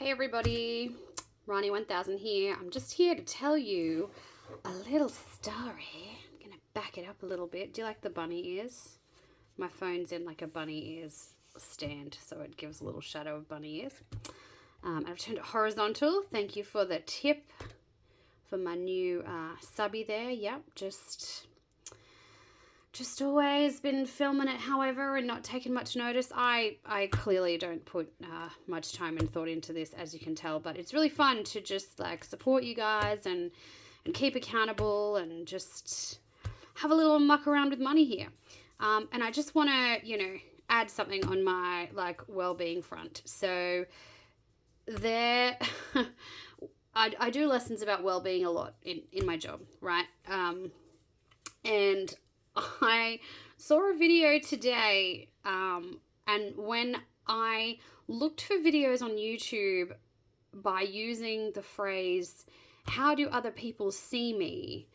Hey everybody, Ronnie 1000 here. I'm just here to tell you a little story. I'm going to back it up a little bit. Do you like the bunny ears? My phone's in like a bunny ears stand, so it gives a little shadow of bunny ears. I've turned it horizontal. Thank you for the tip for my new subby there. Yep, just always been filming it, however, and not taking much notice. I clearly don't put much time and thought into this, as you can tell, but it's really fun to just like support you guys and keep accountable and just have a little muck around with money here. And I just want to, add something on my like well-being front. So there, I do lessons about well-being a lot in my job, right? And I saw a video today, and when I looked for videos on YouTube by using the phrase, how do other people see me?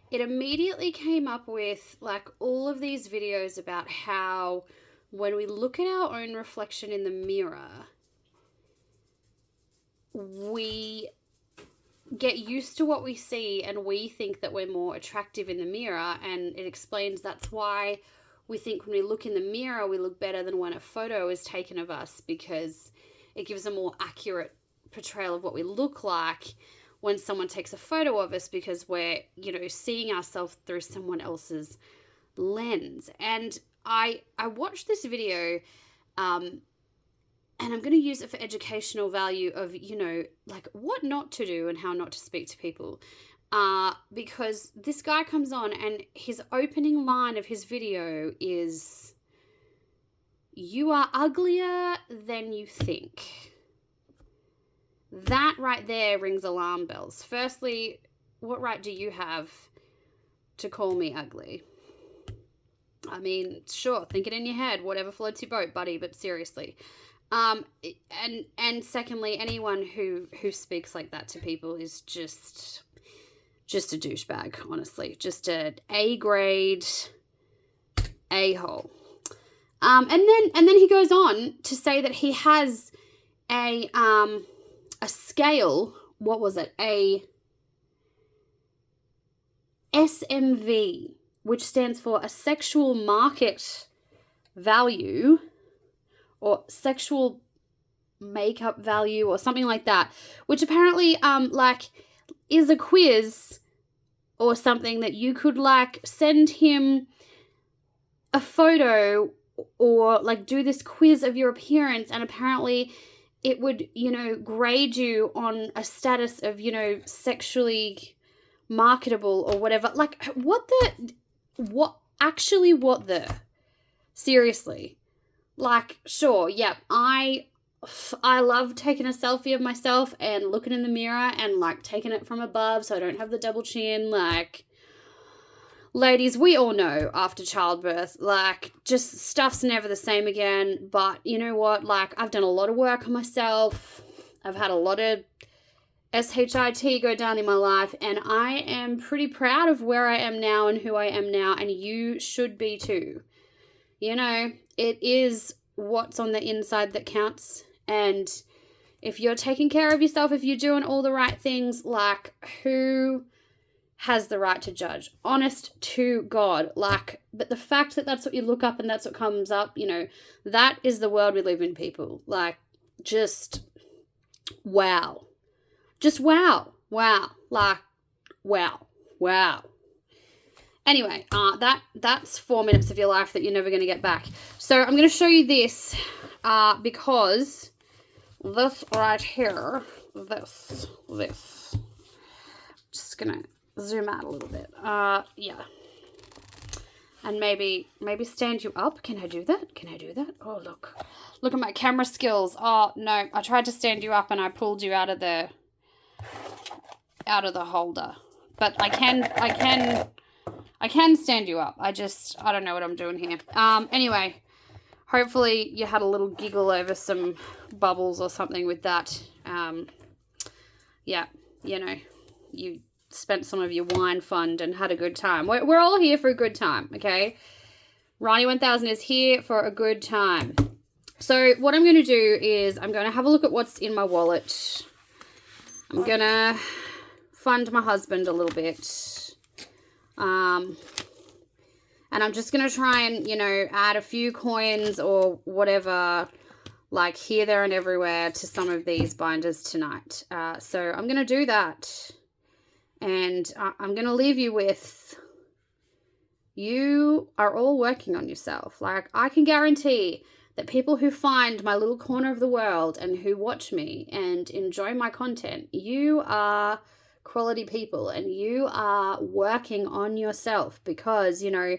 It immediately came up with like all of these videos about how when we look at our own reflection in the mirror, we get used to what we see and we think that we're more attractive in the mirror, and it explains that's why we think when we look in the mirror we look better than when a photo is taken of us, because it gives a more accurate portrayal of what we look like when someone takes a photo of us, because we're seeing ourselves through someone else's lens. And I watched this video, and I'm going to use it for educational value of, like what not to do and how not to speak to people. Because this guy comes on and his opening line of his video is, "You are uglier than you think." That right there rings alarm bells. Firstly, what right do you have to call me ugly? I mean, sure, think it in your head, whatever floats your boat, buddy, but seriously. And secondly, anyone who speaks like that to people is just a douchebag, honestly. Just an A-grade a-hole. And then he goes on to say that he has a scale, what was it? A SMV, which stands for a sexual market value, or sexual makeup value, or something like that, which apparently is a quiz or something that you could like send him a photo or like do this quiz of your appearance, and apparently it would grade you on a status of sexually marketable or whatever. Like what the seriously. Like, sure, yep, I love taking a selfie of myself and looking in the mirror and, like, taking it from above so I don't have the double chin. Like, ladies, we all know after childbirth, like, just stuff's never the same again. But you know what? Like, I've done a lot of work on myself. I've had a lot of SHIT go down in my life, and I am pretty proud of where I am now and who I am now, and you should be too. It is what's on the inside that counts. And if you're taking care of yourself, if you're doing all the right things, like, who has the right to judge? Honest to God. Like, but the fact that that's what you look up and that's what comes up, that is the world we live in, people. Like, just wow. Just wow. Wow. Like, wow. Anyway, that's 4 minutes of your life that you're never going to get back. So I'm going to show you this because this right here, this. Just going to zoom out a little bit. Yeah. And maybe stand you up. Can I do that? Oh, look at my camera skills. Oh, no, I tried to stand you up and I pulled you out of the holder. But I can stand you up. I don't know what I'm doing here. Anyway, hopefully you had a little giggle over some bubbles or something with that. Yeah, you spent some of your wine fund and had a good time. We're all here for a good time, okay? Ronnie 1000 is here for a good time. So what I'm going to do is I'm going to have a look at what's in my wallet. I'm going to fund my husband a little bit. And I'm just going to try and, you know, add a few coins or whatever, like here, there, and everywhere to some of these binders tonight. So I'm going to do that. And I'm going to leave you with, you are all working on yourself. Like, I can guarantee that people who find my little corner of the world and who watch me and enjoy my content, you are quality people and you are working on yourself because, you know,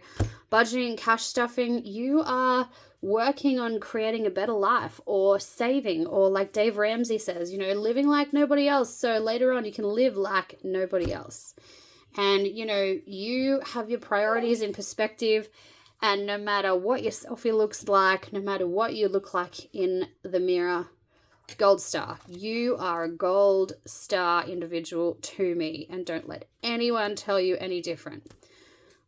budgeting, cash stuffing, you are working on creating a better life or saving, or like Dave Ramsey says, you know, living like nobody else. So later on you can live like nobody else. And, you know, you have your priorities in perspective, and no matter what your selfie looks like, no matter what you look like in the mirror, gold star. You are a gold star individual to me, and don't let anyone tell you any different.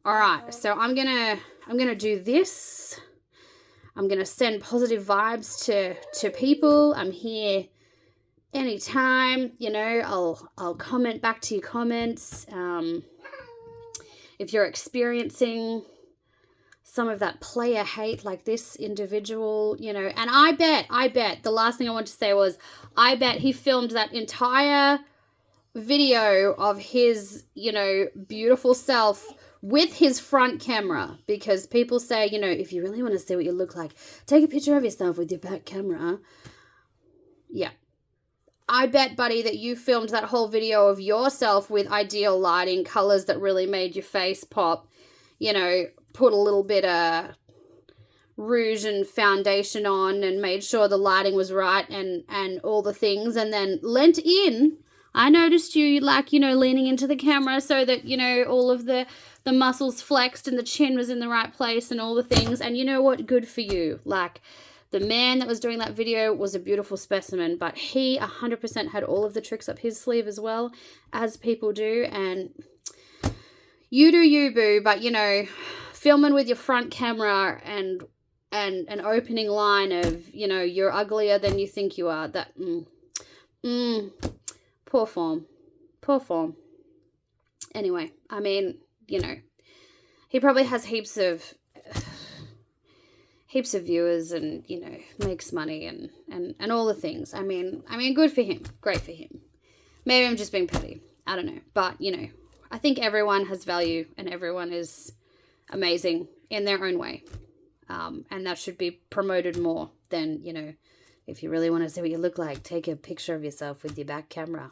All right, so I'm gonna do this. I'm gonna send positive vibes to people. I'm here anytime. You know, I'll comment back to your comments. If you're experiencing some of that player hate like this individual, you know, and I bet, the last thing I want to say was, I bet he filmed that entire video of his, you know, beautiful self with his front camera, because people say, you know, if you really want to see what you look like, take a picture of yourself with your back camera. Yeah. I bet, buddy, that you filmed that whole video of yourself with ideal lighting, colors that really made your face pop, you know, put a little bit of rouge and foundation on and made sure the lighting was right and all the things, and then leant in. I noticed you, like, you know, leaning into the camera so that, you know, all of the muscles flexed and the chin was in the right place and all the things. And you know what? Good for you. Like, the man that was doing that video was a beautiful specimen, but he 100% had all of the tricks up his sleeve as well, as people do. And you do you, boo, but, you know, filming with your front camera and an opening line of, you know, you're uglier than you think you are, that, poor form. Anyway, I mean, you know, he probably has heaps of viewers and, you know, makes money and all the things. I mean, good for him. Great for him. Maybe I'm just being petty. I don't know. But, you know, I think everyone has value and everyone is amazing in their own way. And that should be promoted more than, you know, if you really want to see what you look like, take a picture of yourself with your back camera.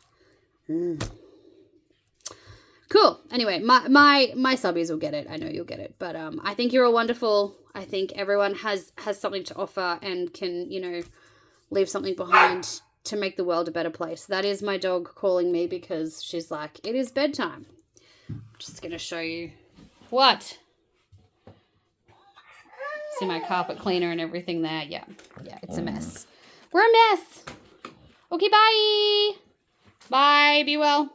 Cool. Anyway, my subbies will get it. I know you'll get it. But I think you're all wonderful. I think everyone has something to offer and can, you know, leave something behind to make the world a better place. That is my dog calling me because she's like, it is bedtime. I'm just going to show you. What? See my carpet cleaner and everything there? Yeah, it's a mess. We're a mess. Okay, bye. Bye, be well.